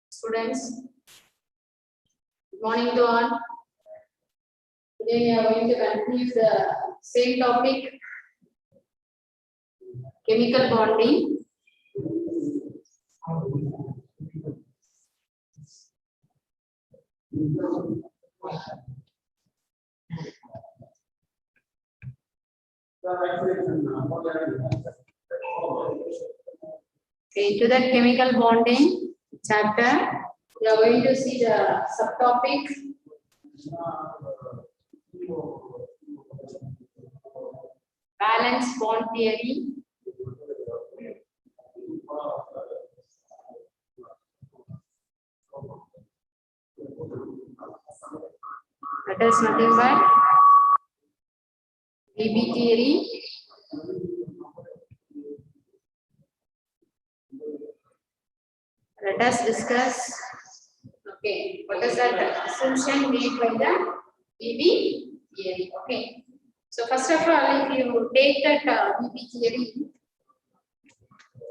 Students, good morning to all. Today we are going to continue the same topic, chemical bonding. Okay, to that chemical bonding chapter, we are going to see the subtopic valence bond theory. That is nothing but VB theory. Let us discuss. Okay, what is that assumption made by the VB theory? Okay, so first of all, if you take that VB theory,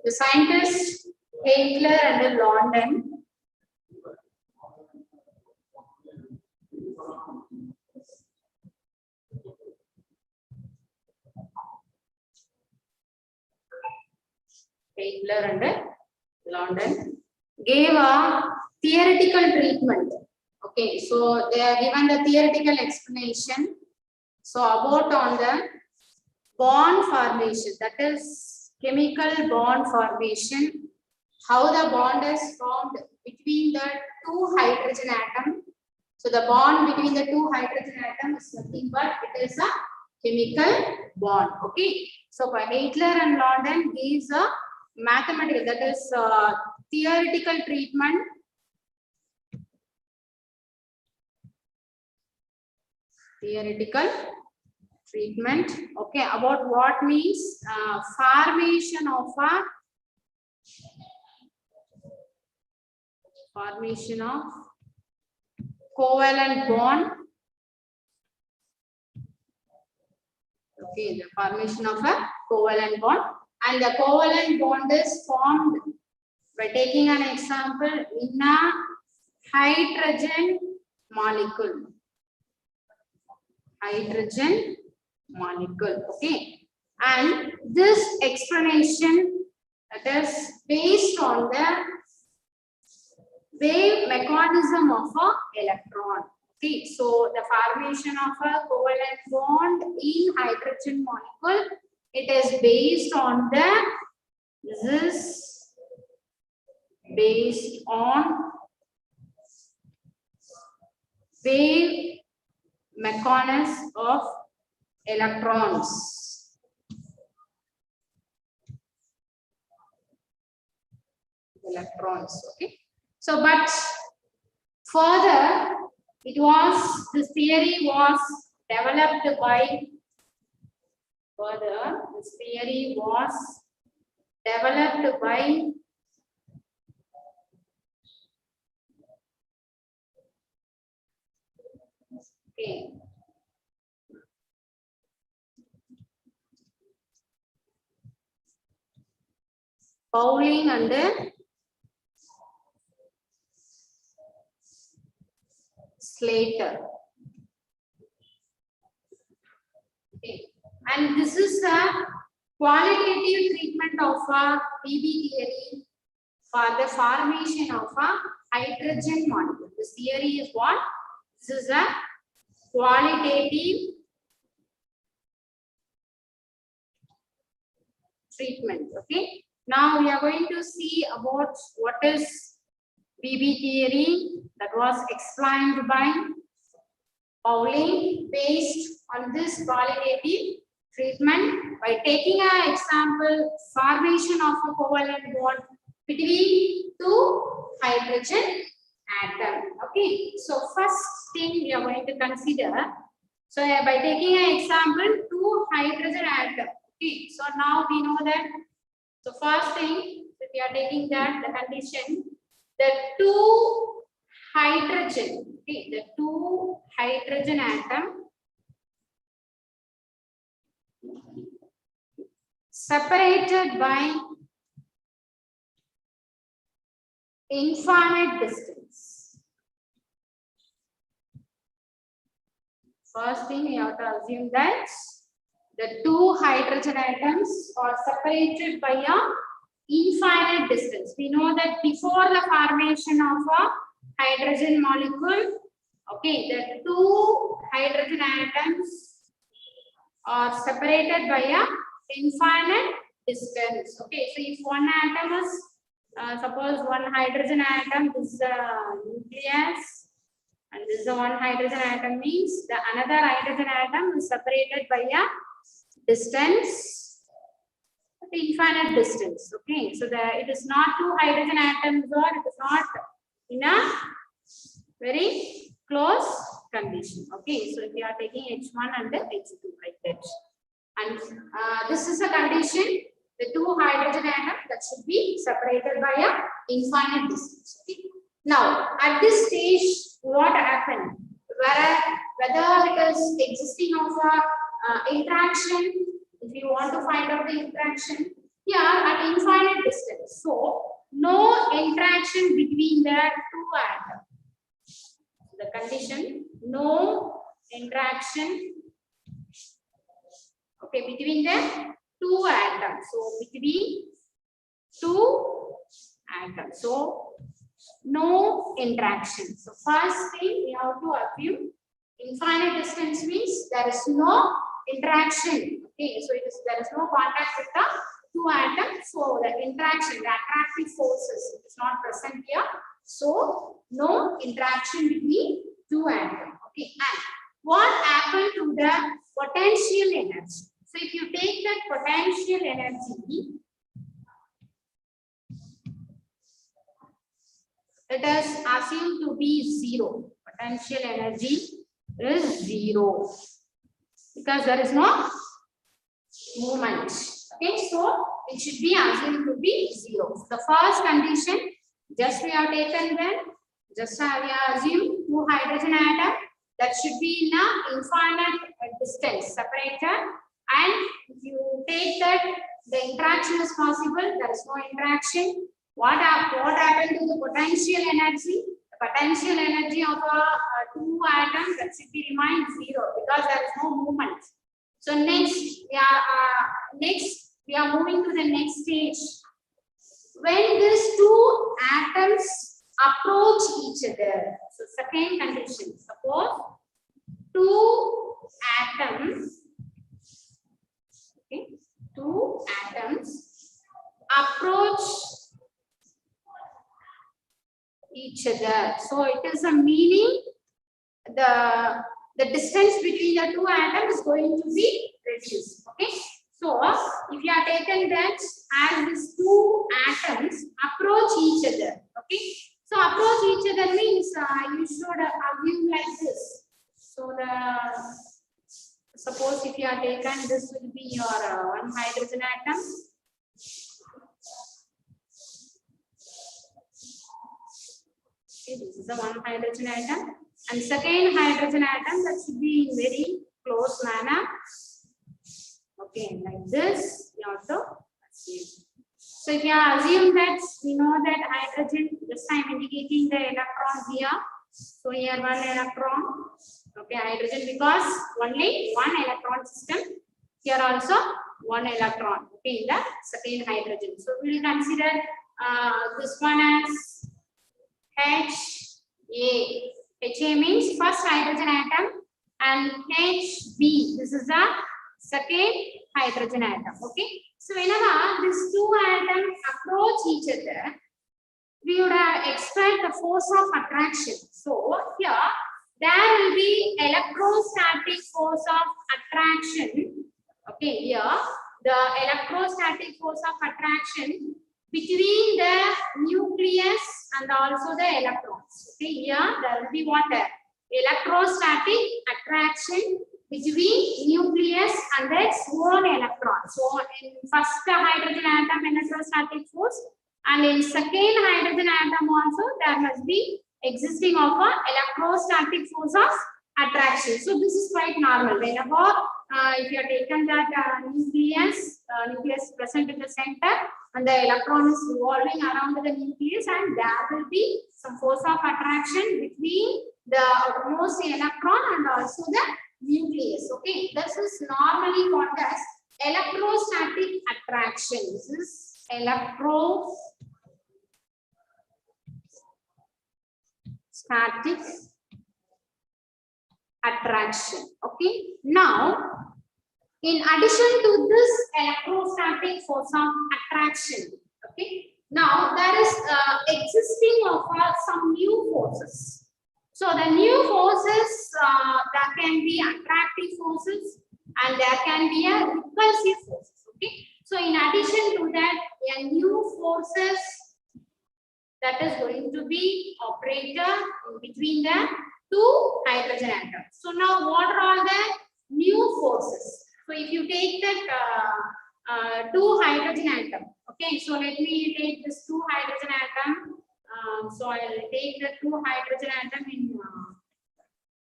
the scientists Heitler and London gave a theoretical treatment. Okay, so they are given the theoretical explanation. So about on the bond formation, that is chemical bond formation, how the bond is formed between the two hydrogen atoms. So the bond between the two hydrogen atoms is nothing but it is a chemical bond. Okay, so by Heitler and London gives a mathematical, that is theoretical treatment. Theoretical treatment. Okay, about what means formation of covalent bond. Okay, the formation of a covalent bond, and the covalent bond is formed by taking an example in a hydrogen molecule. Hydrogen molecule. Okay, and this explanation that is based on the wave mechanism of an electron. Okay, so the formation of a covalent bond in hydrogen molecule, it is based on wave mechanism of electrons. Okay, so but further this theory was developed by okay, Pauling and Slater. Okay. And this is a qualitative treatment of a VB theory for the formation of a hydrogen molecule. This theory is what? This is a qualitative treatment. Okay. Now we are going to see about what is VB theory that was explained by Pauling based on this qualitative treatment by taking an example formation of a covalent bond between two hydrogen atoms. Okay, so first thing we are going to consider. So by taking an example, two hydrogen atoms. Okay, so now we know that. So first thing, if we are taking that the condition, the two hydrogen. Okay, the two hydrogen atom separated by infinite distance. First thing, you have to assume that the two hydrogen atoms are separated by a infinite distance. We know that before the formation of a hydrogen molecule, okay, the two hydrogen atoms are separated by a infinite distance. Okay, so if one atom is, suppose one hydrogen atom, this is a nucleus, and this is the one hydrogen atom, means the another hydrogen atom is separated by a distance, the infinite distance. Okay, so it is not two hydrogen atoms, or it is not in a very close condition. Okay, so if you are taking H1 and the H2 like that, and this is a condition, the two hydrogen atoms that should be separated by a infinite distance. Okay. Now at this stage, what happened? Whether it is existing of a interaction, if you want to find out the interaction, here at infinite distance, so no interaction between the two atoms. The condition, no interaction, okay, between the two atoms. So between two atoms, so no interaction. So first thing we have to assume infinite distance means there is no interaction. Okay, so there is no contact with the two atoms. So the interaction, the attractive forces is not present here. So no interaction between two atoms. Okay, and what happened to the potential energy? So if you take that potential energy, it is assumed to be zero. Potential energy is zero because there is no movement. Okay, so it should be assumed to be zero. So the first condition, just we have taken then, just we have assumed two hydrogen atoms that should be in a infinite distance separated, and if you take that the interaction is possible, there is no interaction. What happened to the potential energy? The potential energy of two atoms that should be remain zero because there is no movement. So next we are moving to the next stage. When these two atoms approach each other, so second condition, suppose two atoms, okay, two atoms approach each other. So it is a meaning the distance between the two atoms is going to be reduced. Okay. So if you are taken that as these two atoms approach each other, okay. So approach each other means you should assume like this. So suppose if you are taken, this will be your one hydrogen atom. Okay, this is the one hydrogen atom, and second hydrogen atom that should be in very close manner. Okay, like this, you have to assume. So if you assume that we know that hydrogen, just I am indicating the electrons here. So here one electron, okay, hydrogen because only one electron system. Here also one electron, okay, in the second hydrogen. So we will consider this one as HA. HA means first hydrogen atom, and HB, this is the second hydrogen atom. Okay. So whenever these two atoms approach each other, we would expect the force of attraction. So here there will be electrostatic force of attraction. Okay, here the electrostatic force of attraction between the nucleus and also the electrons. Okay, here there will be what? Electrostatic attraction between nucleus and its own electron. So in first hydrogen atom electrostatic force, and in second hydrogen atom also there must be existing of a electrostatic force of attraction. So this is quite normal. Whenever if you have taken that nucleus present in the center, and the electron is revolving around the nucleus, and there will be some force of attraction between the outermost electron and also the nucleus. Okay, this is normally called as electrostatic attraction. This is electrostatic attraction. Okay, now in addition to this electrostatic force of attraction, okay, now there is existing of some new forces. So the new forces, there can be attractive forces and there can be a repulsive forces. Okay, so in addition to that, a new forces that is going to be operated in between the two hydrogen atoms. So now what are all the new forces? So if you take that two hydrogen atom, okay, so let me take this two hydrogen atom. So I'll take the two hydrogen atom in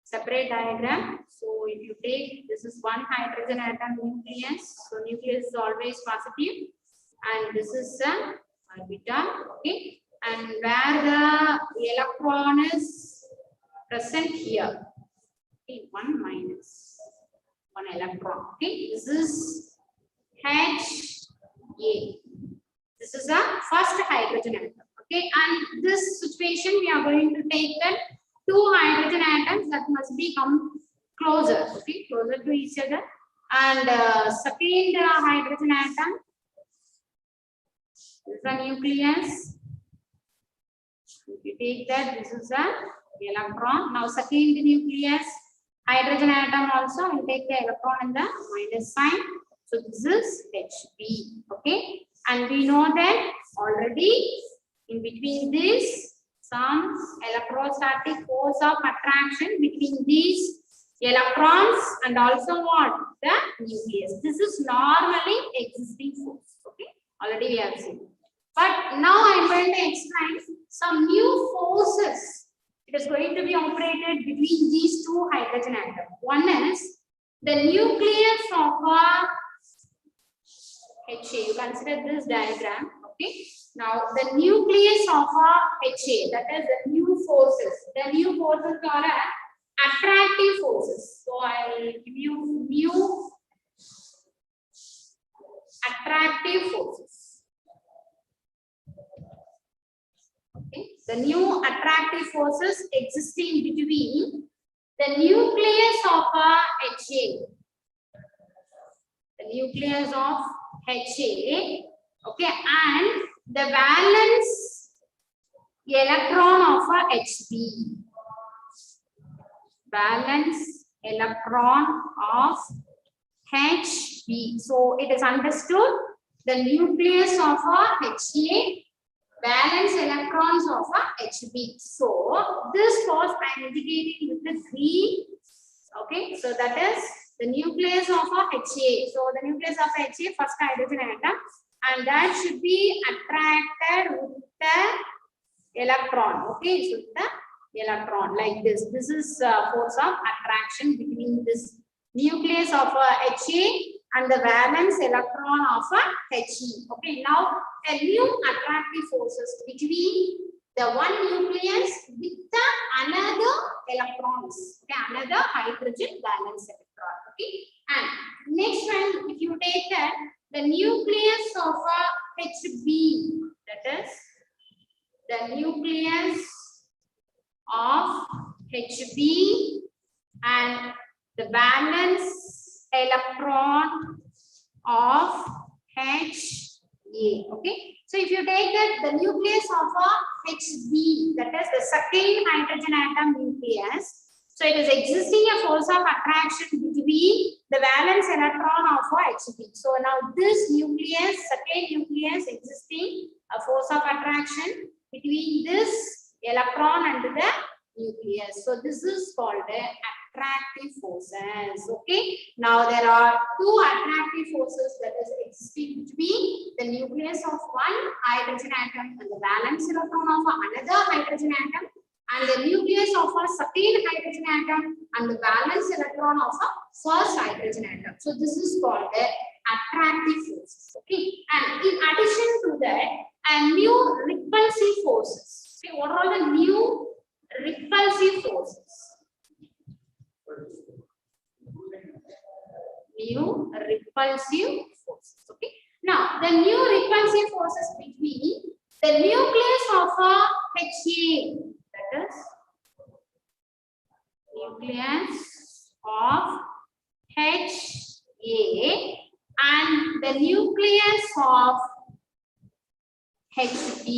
separate diagram. So if you take, this is one hydrogen atom nucleus. So nucleus is always positive, and this is an orbital. Okay, and where the electron is present here. Okay, one minus one electron. Okay, this is Ha. This is a first hydrogen atom. Okay, and this situation we are going to take that two hydrogen atoms that must become closer. Okay, closer to each other. And second hydrogen atom is the nucleus. If you take that, this is a electron. Now second nucleus, hydrogen atom also will take the electron in the minus sign. So this is Hb. Okay, and we know that already in between this some electrostatic force of attraction between these electrons and also what? The nucleus. This is normally existing force. Okay, already we have seen. But now I am going to explain some new forces. It is going to be operated between these two hydrogen atoms. One is the nucleus of a Ha. You consider this diagram. Okay. Now the nucleus of a Ha, that is the new forces. The new forces are attractive forces. So I will give you new attractive forces. Okay. The new attractive forces existing between the nucleus of a Ha. The nucleus of Ha, okay, and the valence electron of a Hb. Valence electron of Hb. So it is understood the nucleus of a Ha, valence electrons of a Hb. So this force I am indicating with the green. Okay, so that is the nucleus of a Ha. So the nucleus of Ha, first hydrogen atom, and that should be attracted with the electron. Okay, so the electron like this. This is force of attraction between this nucleus of a Ha and the valence electron of a He. Okay, now a new attractive forces between the one nucleus with the another electrons. Okay, another hydrogen valence electron. Okay, and next one, if you take that the nucleus of a Hb, that is the nucleus of Hb and the valence electron of Ha. Okay, so if you take that the nucleus of a Hb, that is the second hydrogen atom nucleus, so it is existing a force of attraction between the valence electron of a Hb. So now this nucleus, second nucleus, existing a force of attraction between this electron and the nucleus. So this is called the attractive forces. Okay, now there are two attractive forces that is existing between the nucleus of one hydrogen atom and the valence electron of another hydrogen atom, and the nucleus of a second hydrogen atom and the valence electron of a first hydrogen atom. So this is called the attractive forces. Okay, and in addition to that, and new repulsive forces. Okay, what are the new repulsive forces? New repulsive forces. Okay, now the new repulsive forces between the nucleus of a HA, that is nucleus of HA and the nucleus of HB.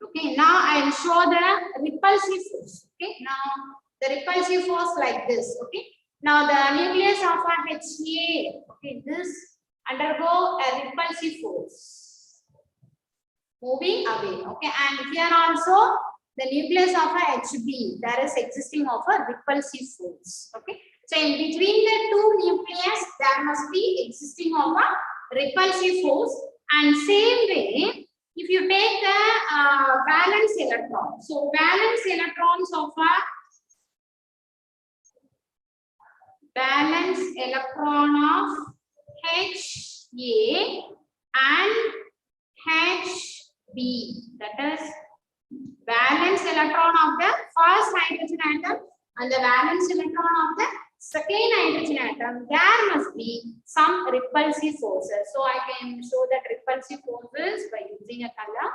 Okay, now I will show the repulsive force. Okay, now the repulsive force like this. Okay, now the nucleus of a HA. Okay, this undergo a repulsive force, moving away. Okay, and here also the nucleus of a HB, there is existing of a repulsive force. Okay, so in between the two nucleus, there must be existing of a repulsive force, and same way. If you take the valence electron, so valence electrons of a valence electron of HA and HB, that is valence electron of the first hydrogen atom and the valence electron of the second hydrogen atom, there must be some repulsive forces. So I can show that repulsive forces by using a color,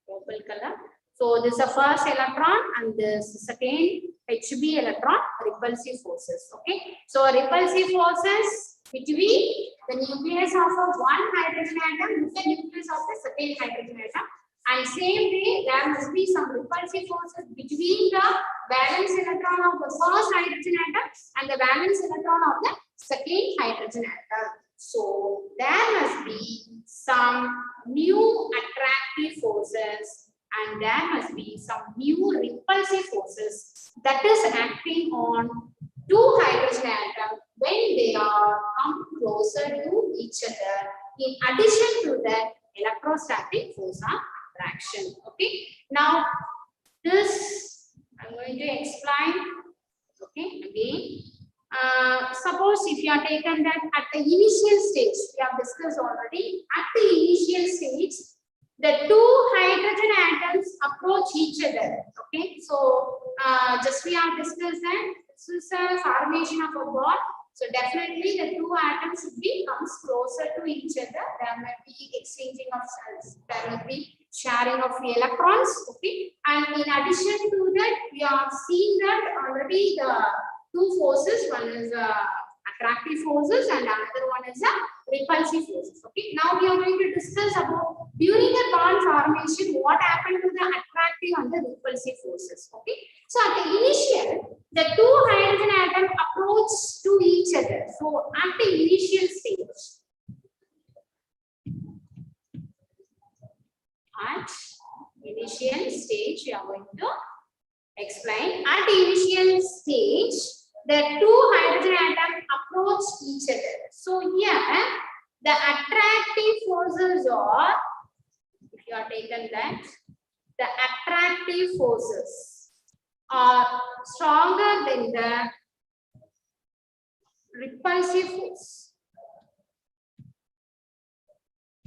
purple color. So this is the first electron and this second HB electron, repulsive forces. Okay, so repulsive forces between the nucleus of a one hydrogen atom with the nucleus of the second hydrogen atom. And same way, there must be some repulsive forces between the valence electron of the first hydrogen atom and the valence electron of the second hydrogen atom. So there must be some new attractive forces and there must be some new repulsive forces that is acting on two hydrogen atoms when they are come closer to each other. In addition to that, electrostatic force of attraction. Okay, now this I'm going to explain. Okay, again, suppose if you are taken that at the initial stage, we have discussed already. At the initial stage, the two hydrogen atoms approach each other. Okay, so just we have discussed that this is a formation of a bond. So definitely the two atoms should be comes closer to each other. There may be exchanging of cells. There will be sharing of electrons. Okay, and in addition to that, we have seen that already the two forces. One is attractive forces and another one is repulsive forces. Okay, now we are going to discuss about during the bond formation what happened to the attractive and the repulsive forces. Okay, so at the initial, the two hydrogen atoms approach to each other. So at the initial stage, we are going to explain. At the initial stage, the two hydrogen atoms approach each other. So here, the attractive forces are, if you are taken that, the attractive forces are stronger than the repulsive force.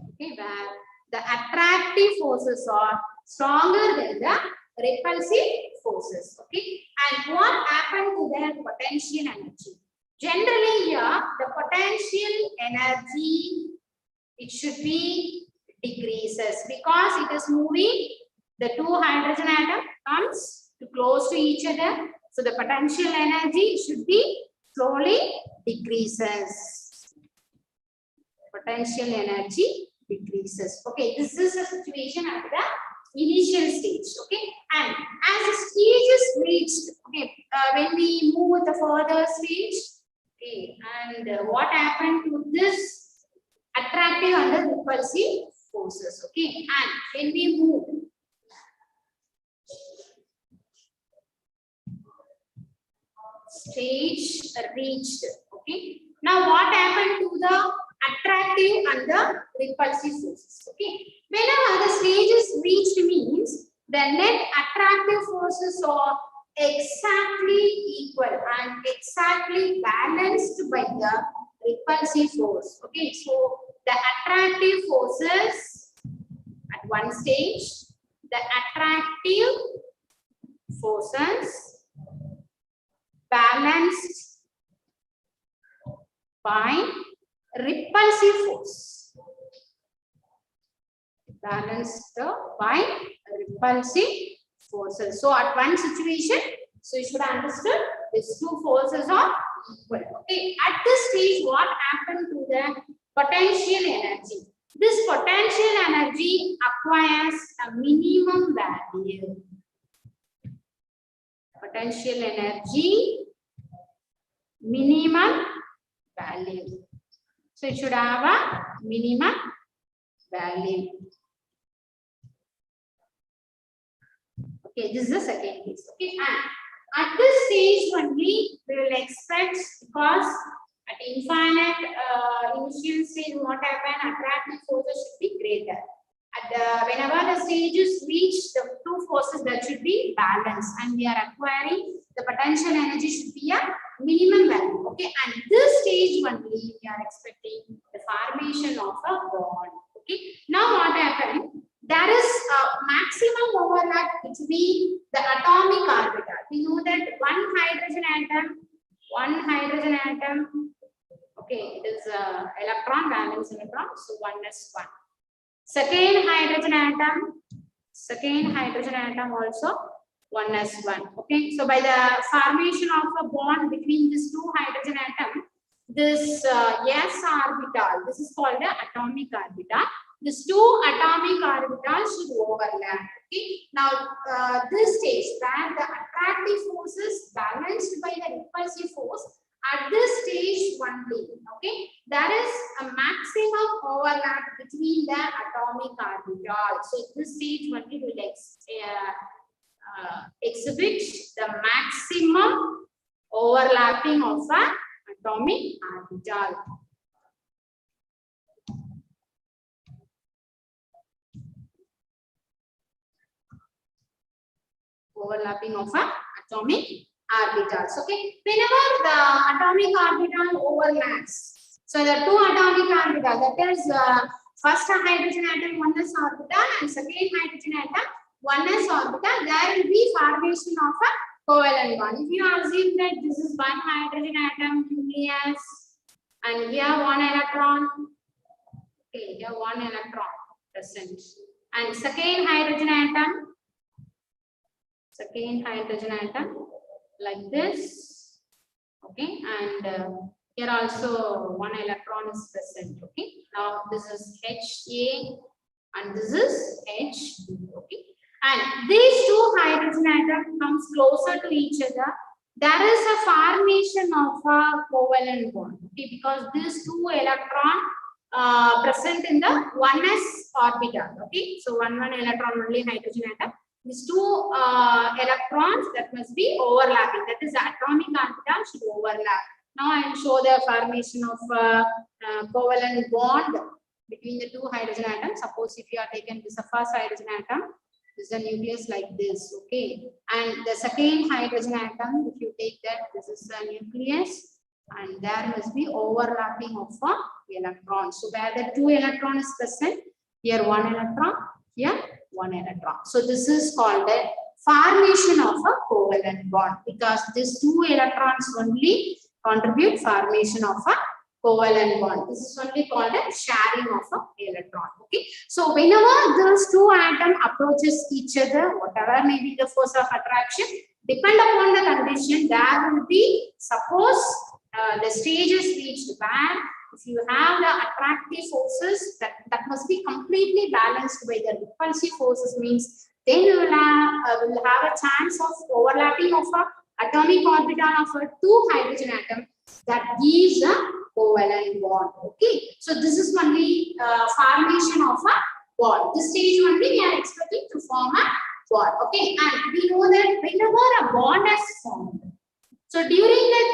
Okay, where the attractive forces are stronger than the repulsive forces. Okay, and what happened to their potential energy? Generally, here the potential energy, it should be decreases because it is moving. The two hydrogen atom comes to close to each other. So the potential energy should be slowly decreases. Potential energy decreases. Okay, this is the situation at the initial stage. Okay, and as the stage is reached, okay, when we move with the further stage, okay, and what happened to this attractive and the repulsive forces? Okay, and when we move stage reached. Okay, now what happened to the attractive and the repulsive forces? Okay, whenever the stage is reached means the net attractive forces are exactly equal and exactly balanced by the repulsive force. Okay, so the attractive forces at one stage, the attractive forces balanced by repulsive force. Balanced by repulsive forces. So at one situation, so you should understand these two forces are equal. Okay, at this stage, what happened to the potential energy? This potential energy acquires a minimum value. Potential energy minimum value. So it should have a minimum value. Okay, this is the second case. Okay, and at this stage only we will expect, because at infinite initial stage what happen, attractive forces should be greater. At the whenever the stages reach the two forces, that should be balanced, and we are acquiring the potential energy should be a minimum value. Okay, and this stage only we are expecting the formation of a bond. Okay, now what happened? There is a maximum overlap between the atomic orbital. We know that one hydrogen atom, okay, it is electron, valence electron, so 1s1. Second hydrogen atom also 1s1. Okay, so by the formation of a bond between these two hydrogen atoms, this s orbital, this is called the atomic orbital. These two atomic orbitals should overlap. Okay. Now, this stage where the attractive force is balanced by the repulsive force, at this stage only, okay, there is a maximum overlap between the atomic orbitals. So, this stage only will exhibit the maximum overlapping of an atomic orbital. Overlapping of an atomic orbitals. Okay, whenever the atomic orbital overlaps, so the two atomic orbitals, that is first hydrogen atom 1s orbital and second hydrogen atom 1s orbital, there will be formation of a covalent bond. If you assume that this is one hydrogen atom nucleus and here one electron, okay, here one electron present, and second hydrogen atom like this, okay, and here also one electron is present. Okay, now this is Ha and this is H, okay, and these two hydrogen atoms comes closer to each other. There is a formation of a covalent bond, okay, because these two electron present in the 1s orbital. Okay, so one electron only hydrogen atom. These two electrons that must be overlapping. That is, the atomic orbital should overlap. Now I will show the formation of covalent bond between the two hydrogen atoms. Suppose if you are taken this first hydrogen atom, this is a nucleus like this. Okay, and the second hydrogen atom, if you take that, this is a nucleus, and there must be overlapping of electrons. So where the two electron is present, here one electron, here one electron. So this is called a formation of a covalent bond, because these two electrons only contribute formation of a covalent bond. This is only called a sharing of a electron. Okay, so whenever those two atoms approaches each other, whatever may be the force of attraction, depend upon the condition, there will be, suppose the stages reached where if you have the attractive forces, that must be completely balanced by the repulsive forces, means then you will have a chance of overlapping of a atomic orbital of a two hydrogen atom, that gives a covalent bond. Okay, so this is only formation of a bond. This stage only we are expecting to form a bond. Okay, and we know that whenever a bond is formed, so during that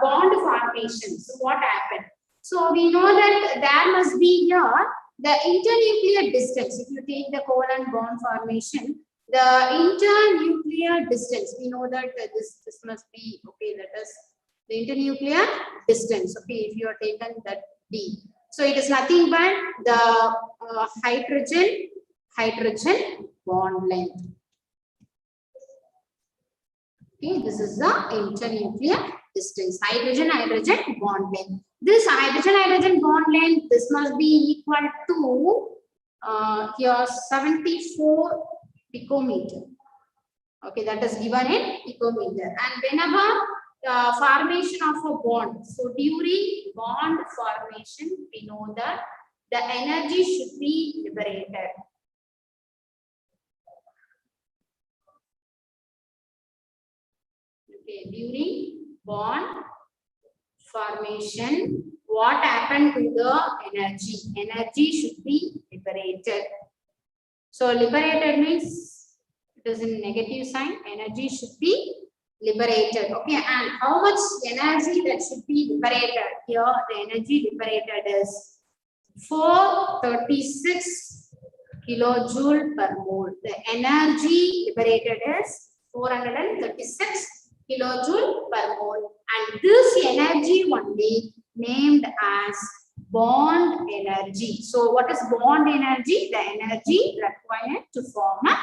bond formation, so what happened? So we know that there must be here the internuclear distance. If you take the covalent bond formation, The internuclear distance, we know that this must be, okay, that is the internuclear distance, okay, if you are taken that D. So it is nothing but the hydrogen bond length. Okay, this is the internuclear distance, hydrogen bond length. This hydrogen bond length, this must be equal to here 74 picometer. Okay, that is given in picometer. And whenever formation of a bond, so during bond formation, we know that the energy should be liberated. Okay, during bond formation, what happened to the energy? Energy should be liberated. So liberated means it is in negative sign. Energy should be liberated. Okay, and how much energy that should be liberated? Here the energy liberated is 436 kilojoule per mole. The energy liberated is 436 kilojoule per mole, and this energy only named as bond energy. So what is bond energy? The energy required to form a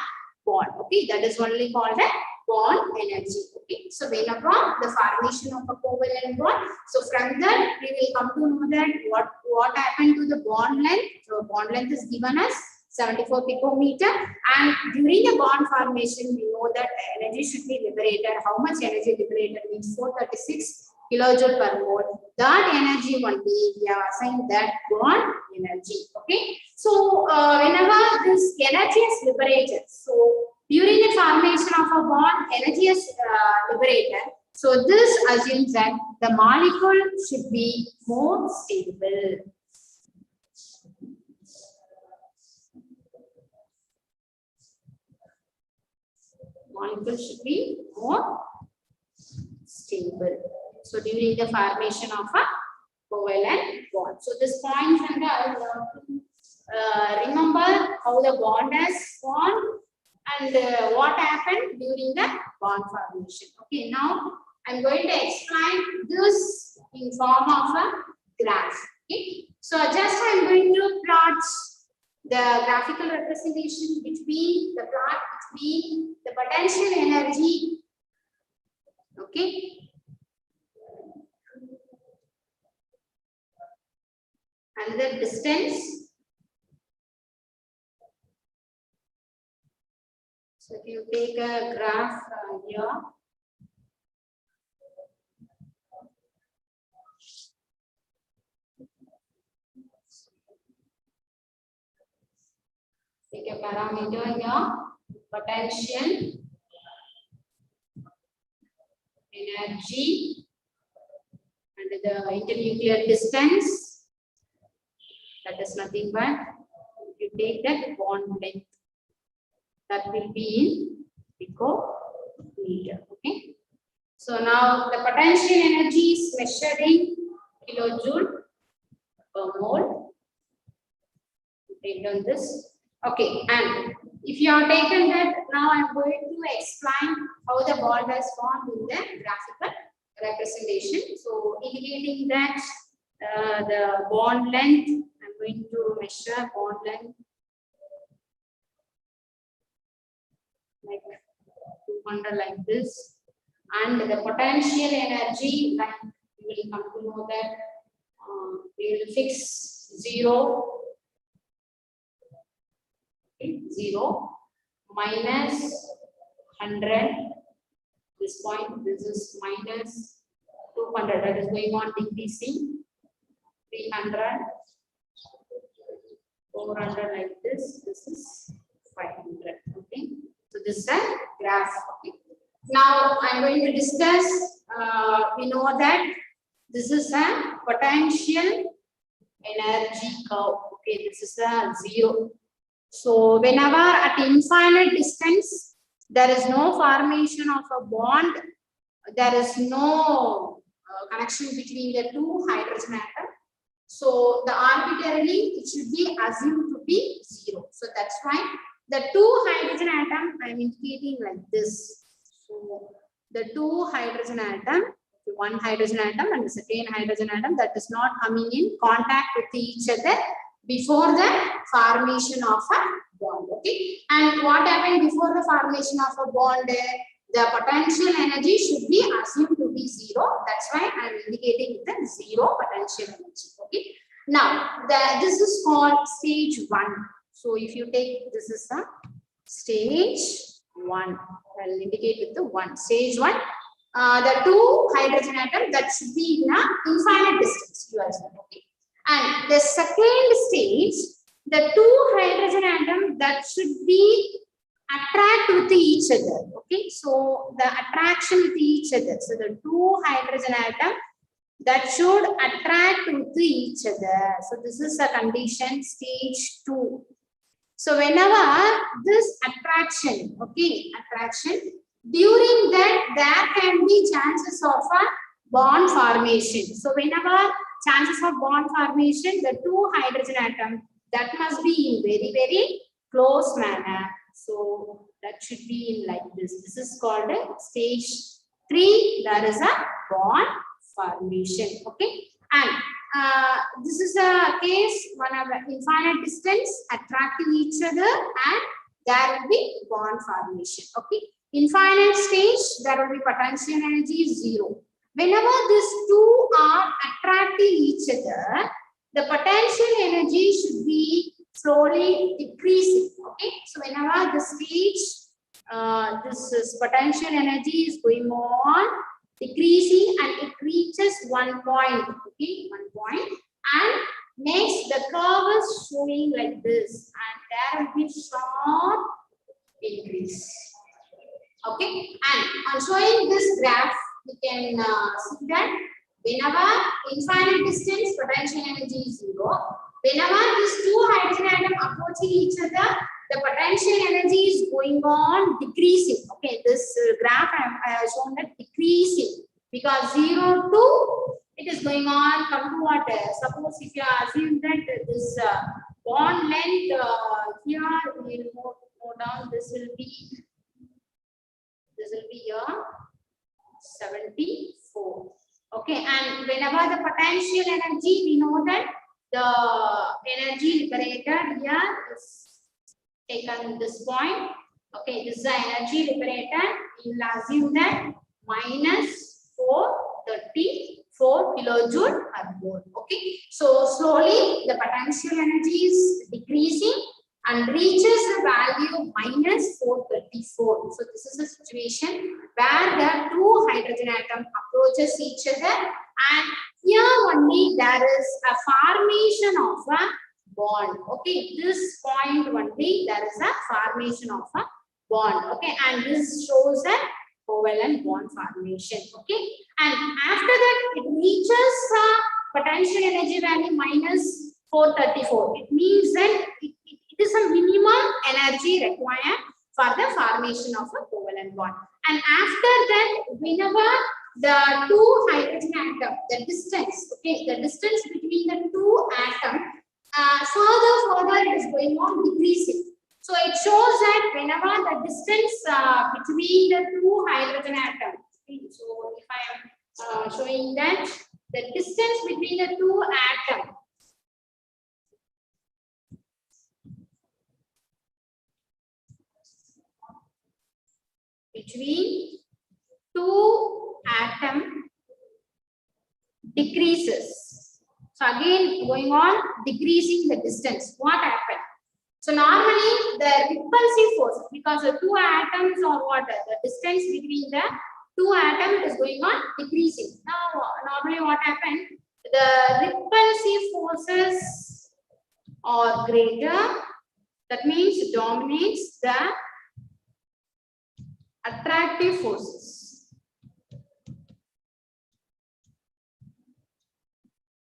bond. Okay, that is only called a bond energy. Okay, so whenever the formation of a covalent bond, so from that we will come to know that what happened to the bond length. So bond length is given as 74 picometer, and during the bond formation we know that energy should be liberated. How much energy liberated means 436 kilojoule per mole. That energy only we are assigned that bond energy. Okay, so whenever this energy is liberated, so during the formation of a bond, energy is liberated. So this assumes that the molecule should be more stable. Molecule should be more stable. So during the formation of a covalent bond. So this point and remember how the bond is formed and what happened during the bond formation. Okay, now I'm going to explain this in form of a graph. Okay, so just I'm going to plot the graphical representation between the plot between the potential energy. Okay. And the distance. So if you take a graph here, take a parameter here, potential, energy, and the internuclear distance. That is nothing but you take that bond length. That will be in picometer. Okay. So now the potential energy is measured in kilojoule per mole. Take down this. Okay, and if you have taken that, now I am going to explain how the bond is formed in the graphical representation. So indicating that the bond length, I'm going to measure bond length like 200 like this, and the potential energy, like you will come to know that we will fix 0. 0 minus 100, this point, this is minus 200, that is going on decreasing, 300, 400 like this is 500. Okay, so this is a graph. Okay, now I'm going to discuss, we know that this is a potential energy curve. Okay, this is a 0. So whenever at infinite distance, there is no formation of a bond, there is no connection between the two hydrogen atoms. So the arbitrarily it should be assumed to be 0. So that's why The two hydrogen atom I am indicating like this. So the two hydrogen atom, one hydrogen atom and the second hydrogen atom, that is not coming in contact with each other before the formation of a bond. Okay, and what happened before the formation of a bond? The potential energy should be assumed to be zero. That's why I am indicating the zero potential energy. Okay. Now, this is called stage 1. So, if you take this is the stage 1. I'll indicate with the 1. Stage 1. The two hydrogen atom that should be in a infinite distance. You also okay. And the second stage, the two hydrogen atom that should be attract with each other. Okay, so the attraction with each other. So the two hydrogen atom that should attract with each other. So this is a condition stage 2. So whenever this attraction, okay, during that there can be chances of a bond formation. So whenever chances of bond formation, the two hydrogen atom that must be in very, very close manner. So that should be in like this. This is called a stage 3. There is a bond formation. Okay, and this is a case one of infinite distance attracting each other, and there will be bond formation. Okay, infinite stage there will be potential energy 0. Whenever these two are attracting each other, the potential energy should be slowly decreasing. Okay, so whenever the stage this is potential energy is going on decreasing and it reaches 1 point. Okay, 1 point, and next the curve is showing like this, and there will be sharp increase. Okay, and on showing this graph, we can see that whenever infinite distance potential energy is 0, whenever these two hydrogen atoms approaching each other, the potential energy is going on decreasing. Okay, this graph I have shown that decreasing, because 0 to it is going on come to what? Suppose if you assume that this bond length here we will go down, this will be here 74. Okay, and whenever the potential energy, we know that the energy liberator here is taken this point. Okay, this is the energy liberator. You will assume that minus 434 kilojoule per mole. Okay, so slowly the potential energy is decreasing and reaches the value minus 434. So this is a situation where the two hydrogen atom approaches each other, and here only there is a formation of a bond. Okay, this point only there is a formation of a bond. Okay, and this shows a covalent bond formation. Okay, and after that it reaches a potential energy value minus 434. It means that it is a minimum energy required for the formation of a covalent bond. And after that, whenever the two hydrogen atom, the distance, okay, the distance between the two atoms, further it is going on decreasing. So it shows that whenever the distance between the two hydrogen atoms, so if I am showing that the distance between the two atoms between two atoms decreases. So again going on decreasing the distance. What happened? So normally the repulsive force, because the two atoms or what, the distance between the two atoms is going on decreasing. Now normally what happened? The repulsive forces are greater. That means dominates the attractive forces.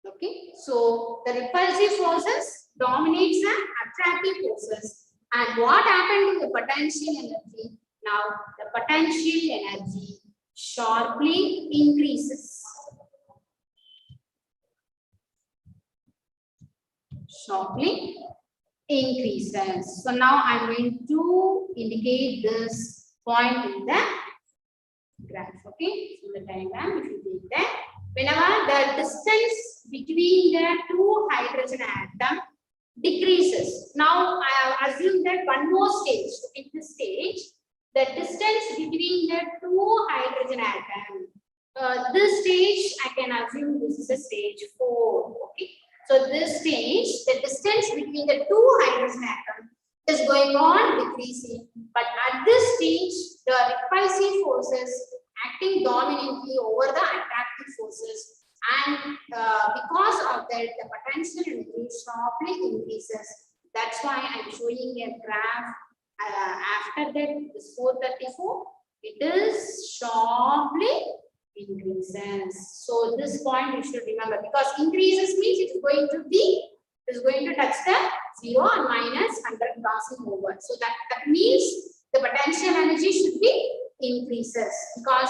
Okay, so the repulsive forces dominates the attractive forces. And what happened to the potential energy? Now the potential energy sharply increases. Sharply increases. So now I'm going to indicate this point in the graph. Okay, so the diagram, if you take that, whenever the distance between the two hydrogen atom decreases. Now I have assumed that one more stage. So in this stage, the distance between the two hydrogen atom. This stage I can assume this is a stage 4. Okay. So this stage, the distance between the two hydrogen atoms is going on decreasing, but at this stage, the repulsive forces acting dominantly over the attractive forces, and because of that, the potential energy sharply increases. That's why I'm showing a graph. After that, this 434, it is sharply increases. So this point you should remember, because increases means it is going to touch the 0 and minus 100 crossing over. So that means the potential energy should be increases, because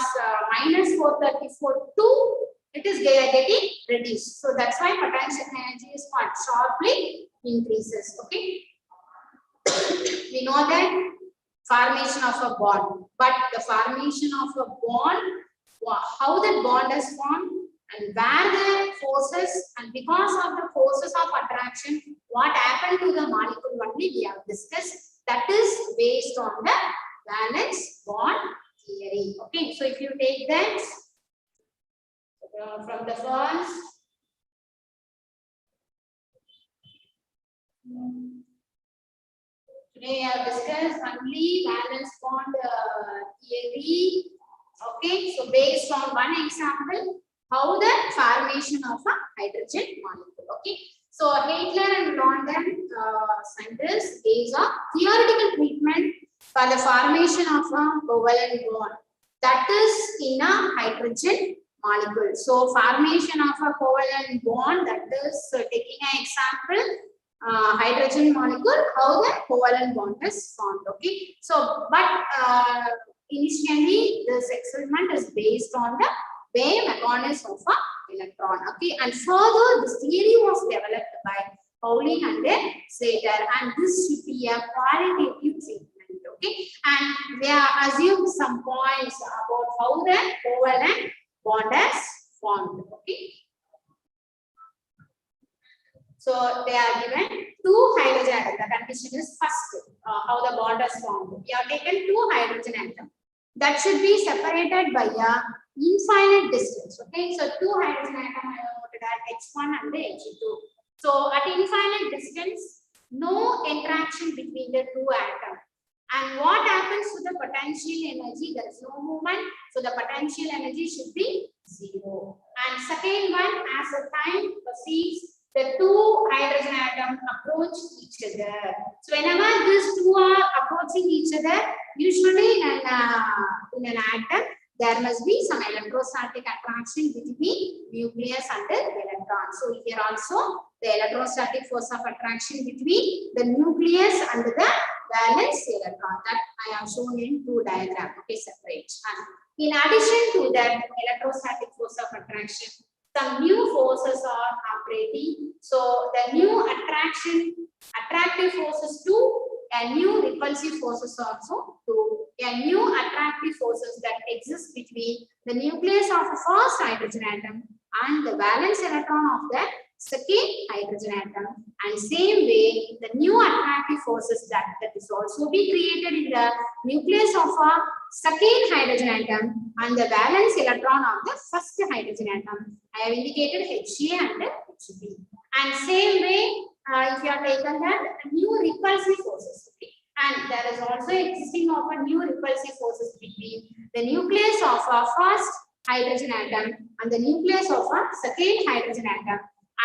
minus 434 2, it is getting reduced. So that's why potential energy is what? Sharply increases. Okay. We know that formation of a bond, but the formation of a bond, how the bond is formed and where the forces, and because of the forces of attraction, what happened to the molecule only we have discussed. That is based on the valence bond theory. Okay, so if you take that from the first. Today I have discussed only valence bond theory. Okay, so based on one example, how the formation of a hydrogen molecule. Okay, so Hitler and London scientists gave a theoretical treatment for the formation of a covalent bond, that is in a hydrogen molecule. So formation of a covalent bond, that is taking an example. Hydrogen molecule, how the covalent bond is formed. Okay, so but initially this experiment is based on the wave mechanism of an electron. Okay, and further this theory was developed by Pauling and Slater, and this should be a qualitative treatment. Okay, and they are assumed some points about how the covalent bond is formed. Okay. So they are given two hydrogen atoms. The condition is first how the bond is formed. We have taken two hydrogen atoms that should be separated by a infinite distance. Okay, so two hydrogen atoms I have noted at H1 and the H2. So at infinite distance, no interaction between the two atoms. And what happens to the potential energy? There is no movement, so the potential energy should be 0. And second one, as the time proceeds, the two hydrogen atoms approach each other. So whenever these two are approaching each other, usually in an atom, there must be some electrostatic attraction between nucleus and the electron. So here also the electrostatic force of attraction between the nucleus and the valence electron, that I have shown in two diagrams. Okay, separate. And in addition to that electrostatic force of attraction, some new forces are operating. So the new attractive forces 2, and new repulsive forces also 2, and new attractive forces that exist between the nucleus of the first hydrogen atom and the valence electron of the second hydrogen atom. And same way, the new attractive forces that is also be created in the nucleus of a second hydrogen atom and the valence electron of the first hydrogen atom. I have indicated HA and HB. And same way, if you have taken that, new repulsive forces. Okay. And there is also existing of a new repulsive forces between the nucleus of a first hydrogen atom and the nucleus of a second hydrogen atom,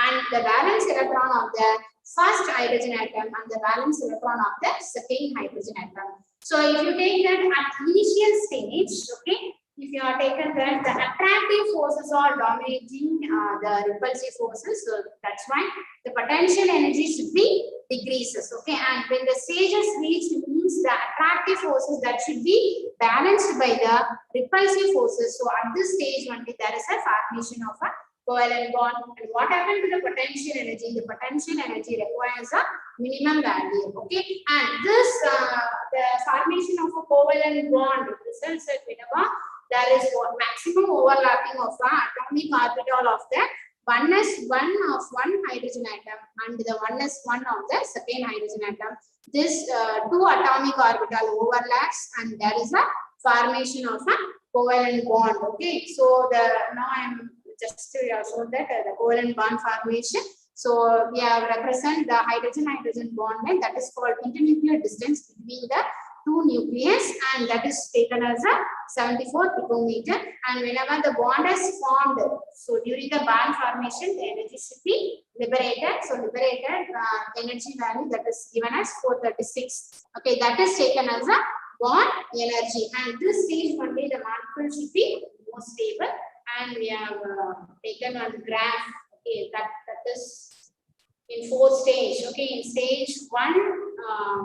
and the valence electron of the first hydrogen atom and the valence electron of the second hydrogen atom. So if you take that at initial stage, okay, if you are taken that the attractive forces are dominating the repulsive forces, so that's why the potential energy should be decreases. Okay, and when the stage is reached, means the attractive forces that should be balanced by the repulsive forces. So at this stage only there is a formation of a covalent bond. And what happened to the potential energy? The potential energy requires a minimum value. Okay, and this the formation of a covalent bond results at whenever there is maximum overlapping of the atomic orbital of the one of one hydrogen atom and the one of the second hydrogen atom. This two atomic orbital overlaps and there is a formation of a covalent bond. Okay, so now I'm just to show that the covalent bond formation. So we have represent the hydrogen bond length, that is called internuclear distance between the two nucleus, and that is taken as a 74 picometer. And whenever the bond is formed, so during the bond formation, the energy should be liberated. So liberated energy value that is given as 436. Okay, that is taken as a bond energy. And this stage only the molecule should be more stable. And we have taken on the graph. Okay, that is in 4 stages. Okay, in stage 1,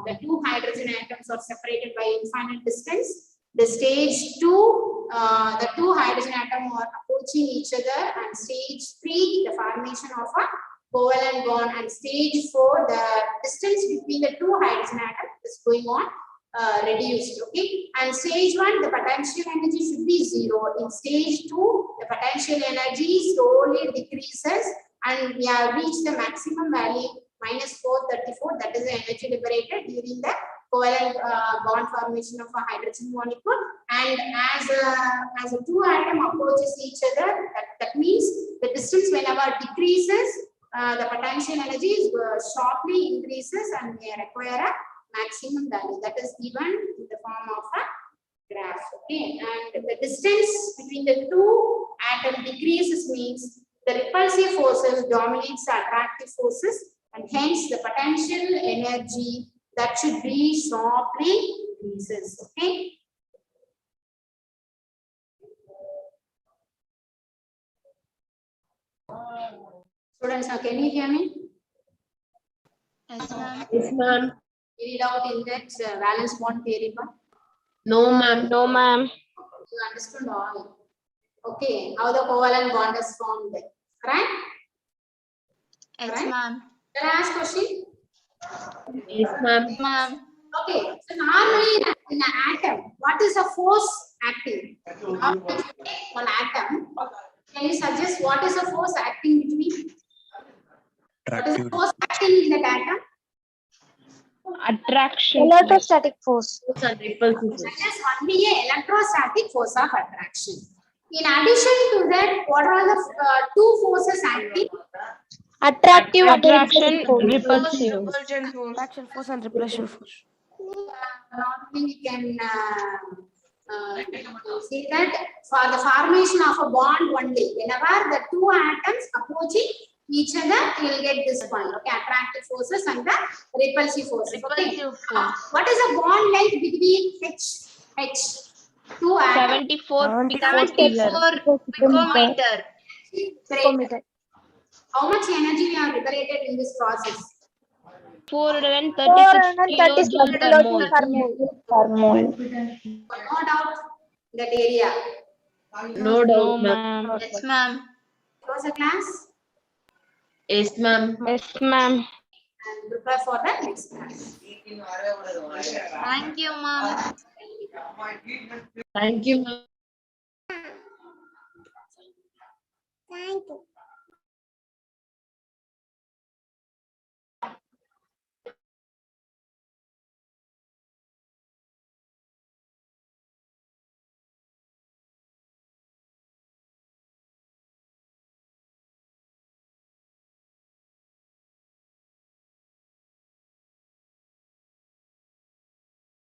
the two hydrogen atoms are separated by infinite distance. The stage 2, the two hydrogen atoms are approaching each other, and stage 3, the formation of a covalent bond, and stage 4, the distance between the two hydrogen atoms is going on reduced. Okay, and stage 1, the potential energy should be 0. In stage 2, the potential energy slowly decreases and we have reached the maximum value minus 434, that is the energy liberated during the covalent bond formation of a hydrogen molecule. And as a two atom approaches each other, that means the distance whenever decreases, the potential energy is sharply increases and they require a maximum value that is given in the form of a graph. Okay, and the distance between the two atoms decreases means the repulsive forces dominates the attractive forces, and hence the potential energy that should be sharply increases. Okay. Students, now can you hear me? Yes, ma'am. Yes, ma'am. Read out in that valence bond theory. No, ma'am. No, ma'am. You understood all. Okay, how the covalent bond is formed, right? Yes, Right? ma'am. Can I ask question? Yes, ma'am. Ma'am. Okay, so normally in an atom, what is the force acting? Normally, if you take one atom, can you suggest what is the force acting between? What is the force acting in that atom? Attraction. Electrostatic force. And repulsive force. That is only an electrostatic force of attraction. In addition to that, what are the two forces acting? Attractive Attraction, force. repulsive. Attraction force and repulsion force. Normally we can say that for the formation of a bond only, whenever the two atoms approaching each other, you will get this one. Okay, attractive forces and the repulsive forces. Okay. What is the bond length between H? Two atoms. 74 Great. How much energy we have liberated in this process? 436 kilojoules per mole. No doubt that area. No doubt, ma'am. Yes, ma'am. Close the class Yes, ma'am. Yes, ma'am. and prepare for the next class. Thank you, ma'am. Thank you, ma'am. Thank you.